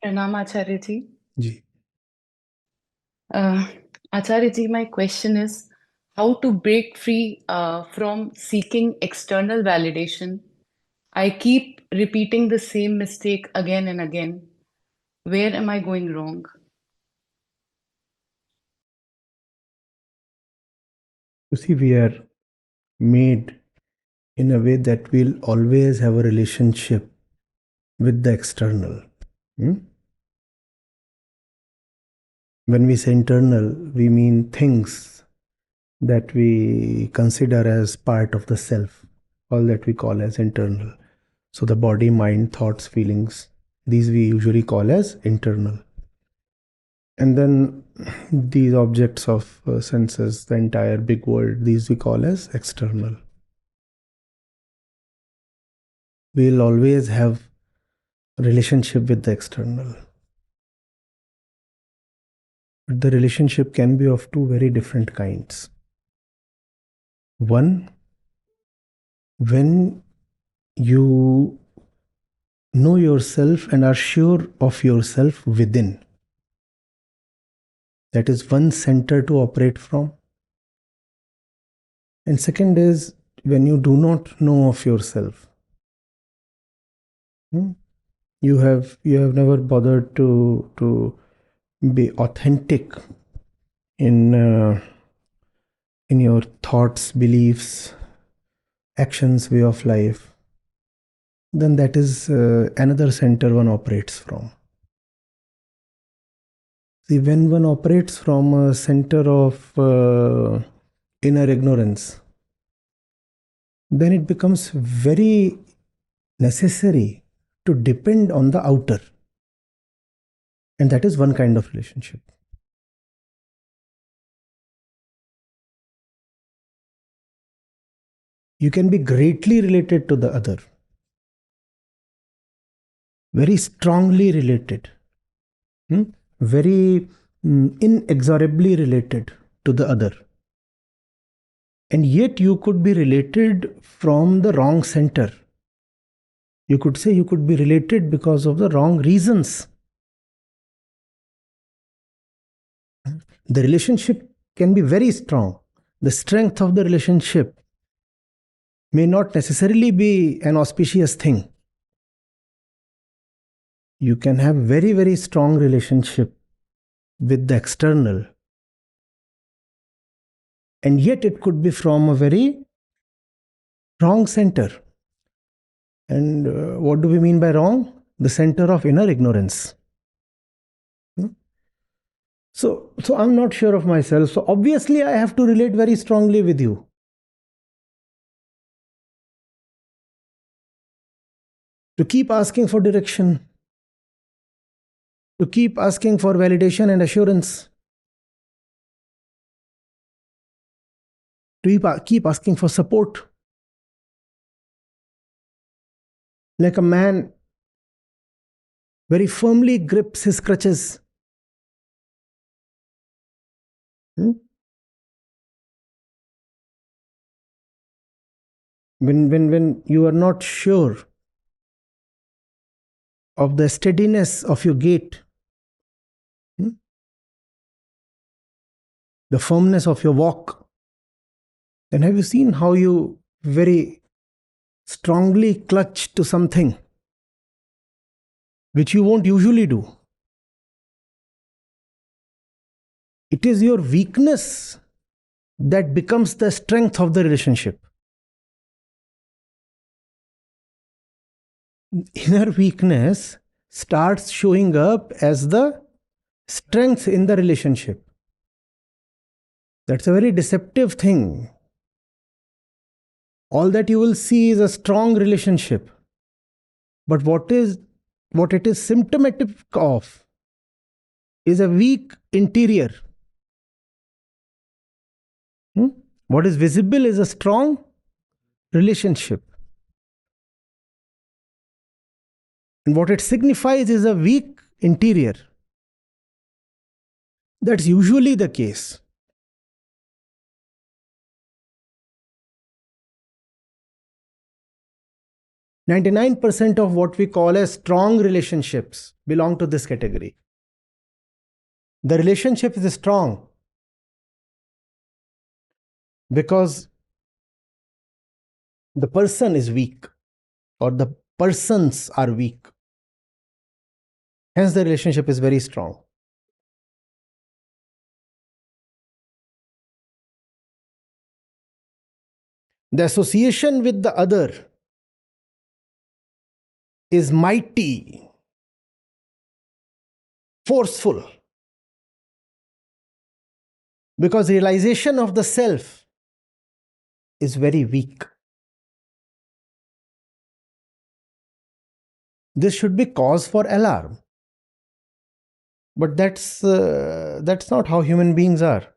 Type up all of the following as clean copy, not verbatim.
Pranam Acharya Ji. Ji. Uh, Acharya Ji, my question is how to break free from seeking external validation. I keep repeating the same mistake again and again. Where am I going wrong? You see, we are made in a way that we'll always have a relationship with the external. Hmm? When we say internal, we mean things that we consider as part of the self, all that we call as internal. So the body, mind, thoughts, feelings, these we usually call as internal. And then these objects of senses, the entire big world, these we call as external. We'll always have a relationship with the external. But the relationship can be of two very different kinds. One, when you know yourself and are sure of yourself within. That is one center to operate from. And second is when you do not know of yourself. You have never bothered to be authentic in in your thoughts, beliefs, actions, way of life. Then that is another center one operates from. See, when one operates from a center of inner ignorance, then it becomes very necessary to depend on the outer. And that is one kind of relationship. You can be greatly related to the other, very strongly related, very inexorably related to the other. And yet you could be related from the wrong center. You could say you could be related because of the wrong reasons. The relationship can be very strong. The strength of the relationship may not necessarily be an auspicious thing. You can have very, very strong relationship with the external, and yet it could be from a very wrong center. And what do we mean by wrong? The center of inner ignorance. So I'm not sure of myself. So obviously I have to relate very strongly with you. To keep asking for direction, to keep asking for validation and assurance, to keep asking for support. Like a man very firmly grips his crutches. When you are not sure of the steadiness of your gait, the firmness of your walk, then have you seen how you very strongly clutch to something which you won't usually do? It is your weakness that becomes the strength of the relationship. Inner weakness starts showing up as the strength in the relationship. That's a very deceptive thing. All that you will see is a strong relationship. But what it is symptomatic of is a weak interior. What is visible is a strong relationship. And what it signifies is a weak interior. That's usually the case. 99% of what we call as strong relationships belong to this category. The relationship is strong because the person is weak or the persons are weak. Hence, the relationship is very strong. The association with the other is mighty, forceful, because realization of the self is very weak. This should be cause for alarm. But that's not how human beings are.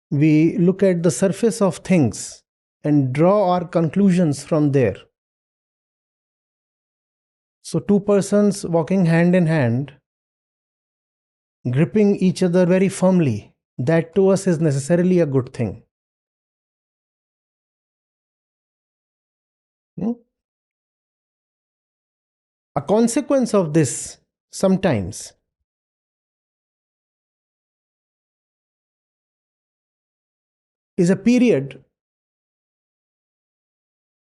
We look at the surface of things and draw our conclusions from there. So, two persons walking hand in hand, gripping each other very firmly, that to us is necessarily a good thing. Hmm? A consequence of this sometimes is a period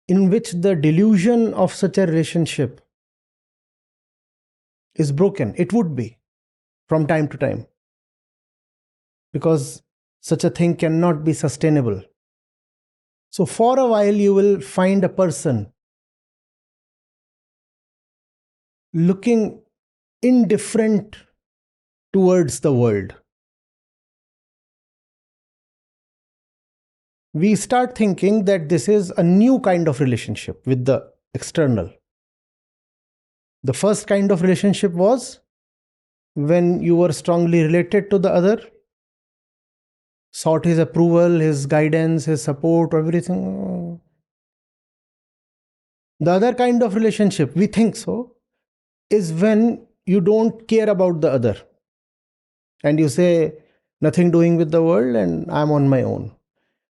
in which the delusion of such a relationship is broken. It would be from time to time, because such a thing cannot be sustainable. So, for a while, you will find a person looking indifferent towards the world. We start thinking that this is a new kind of relationship with the external. The first kind of relationship was when you were strongly related to the other, sought his approval, his guidance, his support, everything. The other kind of relationship, we think so, is when you don't care about the other and you say, nothing doing with the world and I'm on my own.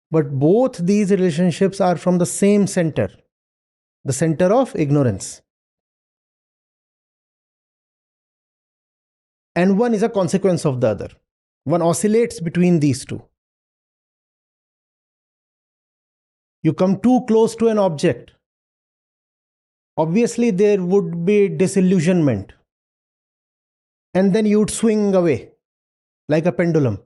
But both these relationships are from the same center, the center of ignorance. And one is a consequence of the other. One oscillates between these two. You come too close to an object, obviously there would be disillusionment, and then you would swing away like a pendulum.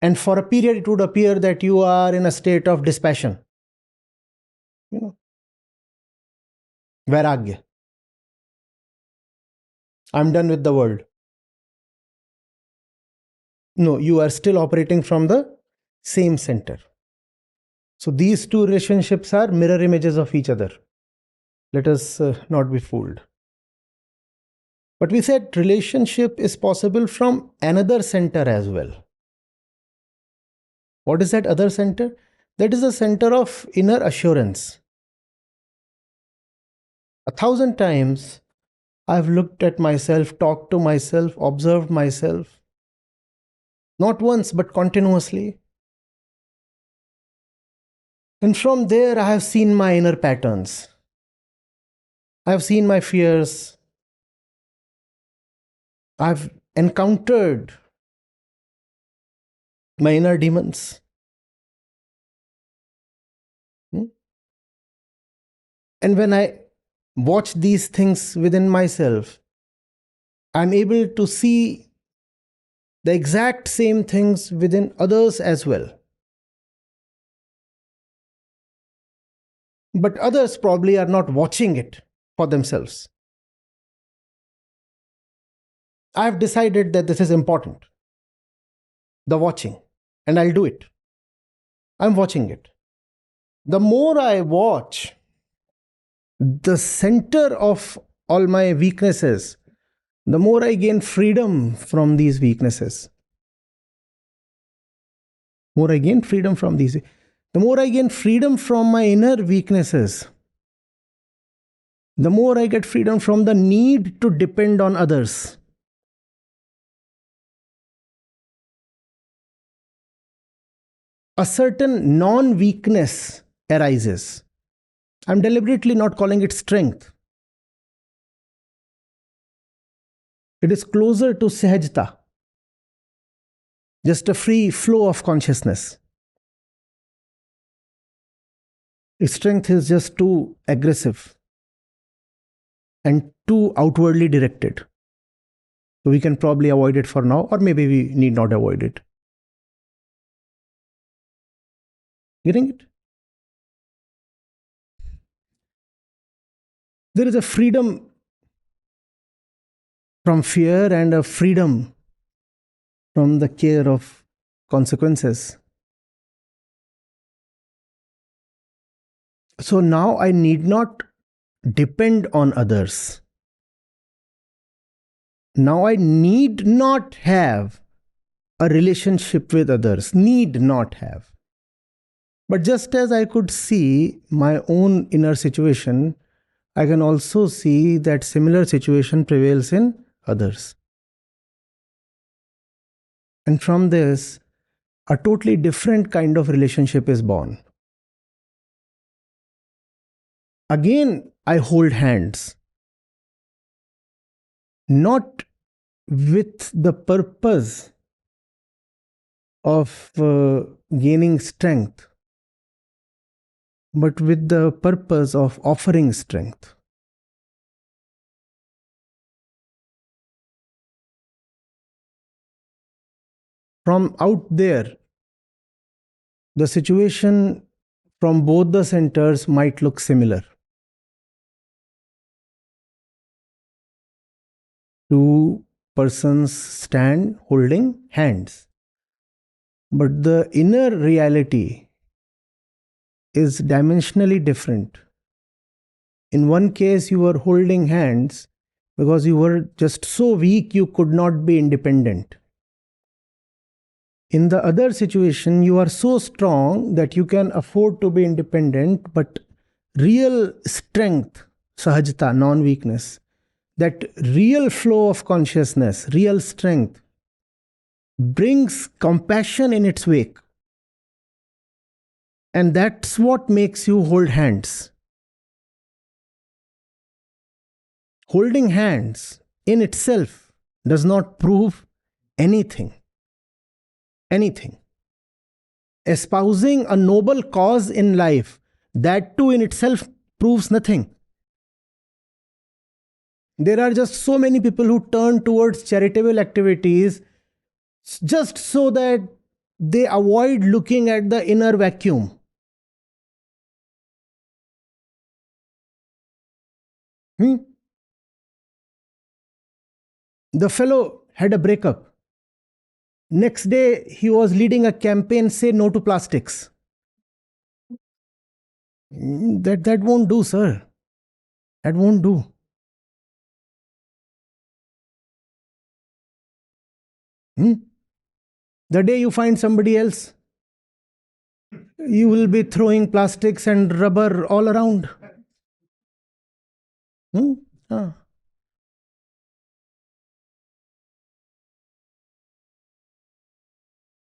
And for a period, it would appear that you are in a state of dispassion. Vairagya. I'm done with the world. No, you are still operating from the same center. So these two relationships are mirror images of each other. Let us not be fooled. But we said relationship is possible from another center as well. What is that other center? That is the center of inner assurance. 1,000 times I've looked at myself, talked to myself, observed myself, not once but continuously. And from there, I have seen my inner patterns. I have seen my fears. I've encountered my inner demons. And when I watch these things within myself, I'm able to see the exact same things within others as well. But others probably are not watching it for themselves. I've decided that this is important, the watching, and I'll do it. I'm watching it. The more I watch, the center of all my weaknesses, the more I gain freedom from these weaknesses. The more I gain freedom from my inner weaknesses, the more I get freedom from the need to depend on others. A certain non-weakness arises. I'm deliberately not calling it strength. It is closer to sahajta, just a free flow of consciousness. Strength is just too aggressive and too outwardly directed. So we can probably avoid it for now, or maybe we need not avoid it. Getting it? There is a freedom from fear and a freedom from the care of consequences. So now I need not depend on others. Now I need not have a relationship with others, need not have. But just as I could see my own inner situation, I can also see that similar situation prevails in others. And from this, a totally different kind of relationship is born. Again, I hold hands, not with the purpose of gaining strength, but with the purpose of offering strength. From out there, the situation from both the centers might look similar. Two persons stand holding hands, but the inner reality is dimensionally different. In one case, you were holding hands because you were just so weak you could not be independent. In the other situation, you are so strong that you can afford to be independent, but real strength, sahajta, non weakness, that real flow of consciousness, real strength, brings compassion in its wake. And that's what makes you hold hands. Holding hands in itself does not prove anything. Anything. Espousing a noble cause in life, that too in itself proves nothing. There are just so many people who turn towards charitable activities just so that they avoid looking at the inner vacuum. Hmm? The fellow had a breakup. Next day, he was leading a campaign, say no to plastics. That won't do, sir. That won't do. Hmm? The day you find somebody else, you will be throwing plastics and rubber all around. Hmm? Ah.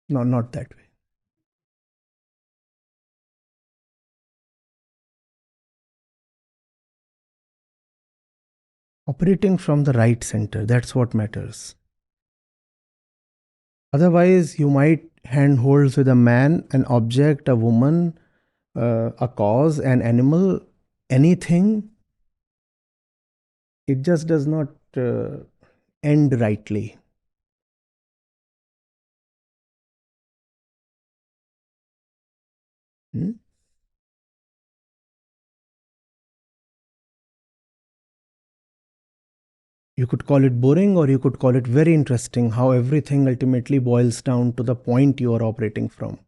No, not that way. Operating from the right center, that's what matters. Otherwise, you might hand holds with a man, an object, a woman, a cause, an animal, anything. It just does not end rightly. Hmm? You could call it boring or you could call it very interesting how everything ultimately boils down to the point you are operating from.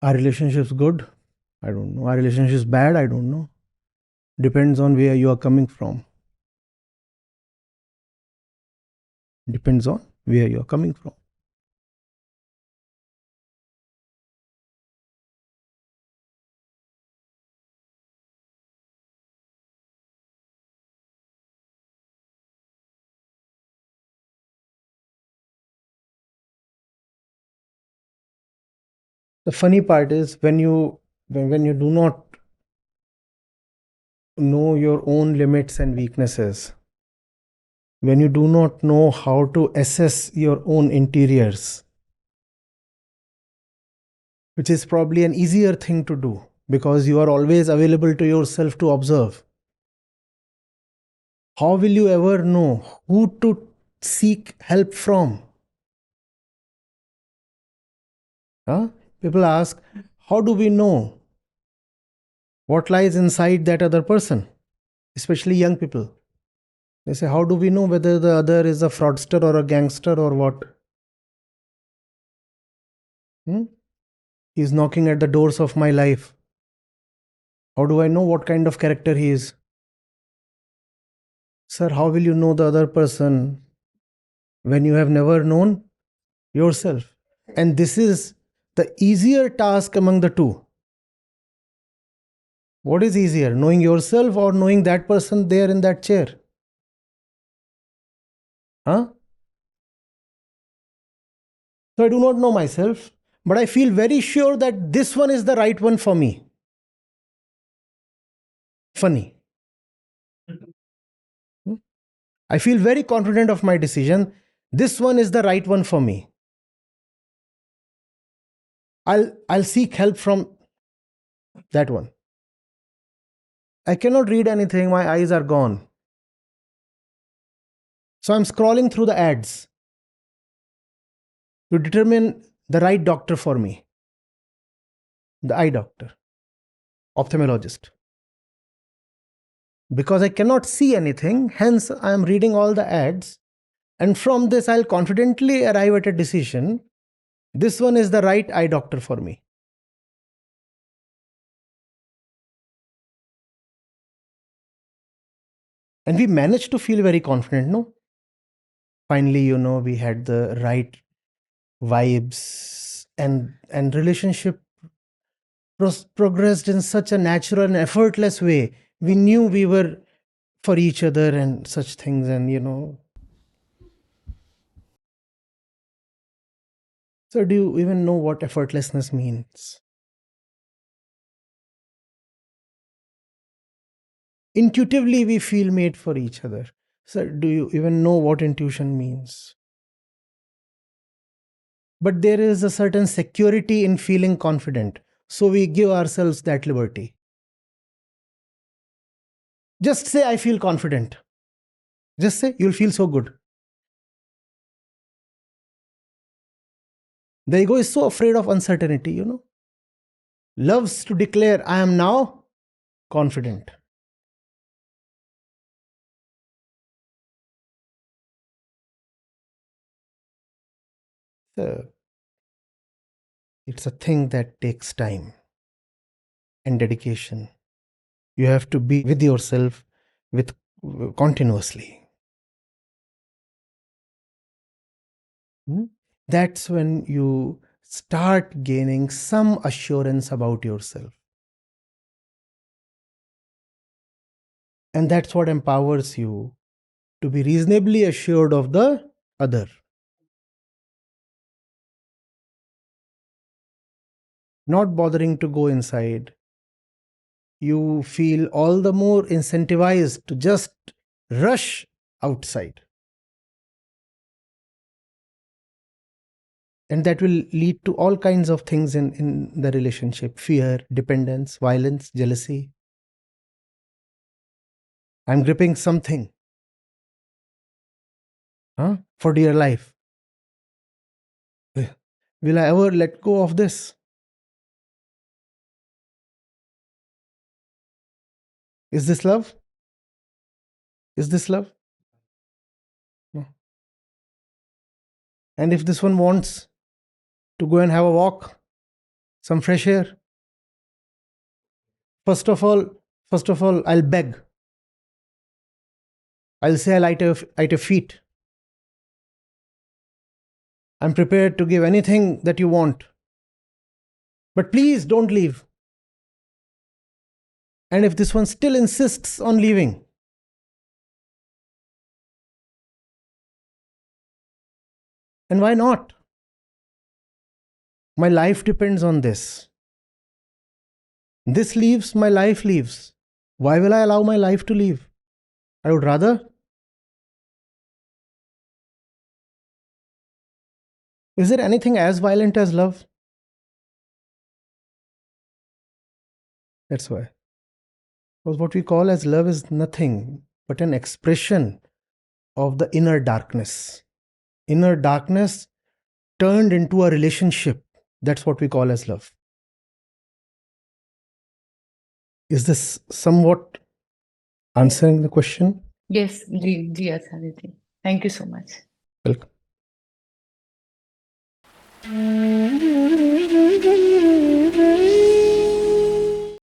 Are relationships good? I don't know. Are relationships bad? I don't know. Depends on where you are coming from. Depends on where you are coming from. The funny part is when you do not know your own limits and weaknesses, when you do not know how to assess your own interiors, which is probably an easier thing to do because you are always available to yourself to observe. How will you ever know who to seek help from? Huh? People ask, how do we know what lies inside that other person? Especially young people. They say, how do we know whether the other is a fraudster or a gangster or what? Hmm? He's knocking at the doors of my life. How do I know what kind of character he is? Sir, how will you know the other person when you have never known yourself? And this is the easier task among the two. What is easier, knowing yourself or knowing that person there in that chair? Huh? So I do not know myself, but I feel very sure that this one is the right one for me. Funny. Hmm? I feel very confident of my decision. This one is the right one for me. I'll seek help from that one. I cannot read anything, my eyes are gone. So I'm scrolling through the ads to determine the right doctor for me, the eye doctor, ophthalmologist. Because I cannot see anything, hence I am reading all the ads, and from this I'll confidently arrive at a decision. This one is the right eye doctor for me. And we managed to feel very confident, no? Finally, we had the right vibes, and relationship progressed in such a natural and effortless way. We knew we were for each other and such things, and. So, do you even know what effortlessness means? Intuitively, we feel made for each other. So, do you even know what intuition means? But there is a certain security in feeling confident. So, we give ourselves that liberty. Just say, I feel confident. Just say, you'll feel so good. The ego is so afraid of uncertainty. Loves to declare, I am now confident. So, it's a thing that takes time and dedication. You have to be with yourself with continuously. That's when you start gaining some assurance about yourself. And that's what empowers you to be reasonably assured of the other. Not bothering to go inside. You feel all the more incentivized to just rush outside. And that will lead to all kinds of things in the relationship: fear, dependence, violence, jealousy. I'm gripping something, for dear life. Will I ever let go of this? Is this love? Is this love? No. And if this one wants to go and have a walk, some fresh air, first of all, I'll beg. I'll say I'll at your feet. I'm prepared to give anything that you want. But please don't leave. And if this one still insists on leaving, and why not? My life depends on this. This leaves, my life leaves. Why will I allow my life to leave? I would rather. Is there anything as violent as love? That's why. Because what we call as love is nothing but an expression of the inner darkness. Inner darkness turned into a relationship. That's what we call as love. Is this somewhat answering the question? Yes, Ji, Acharya Ji. Thank you so much. Welcome.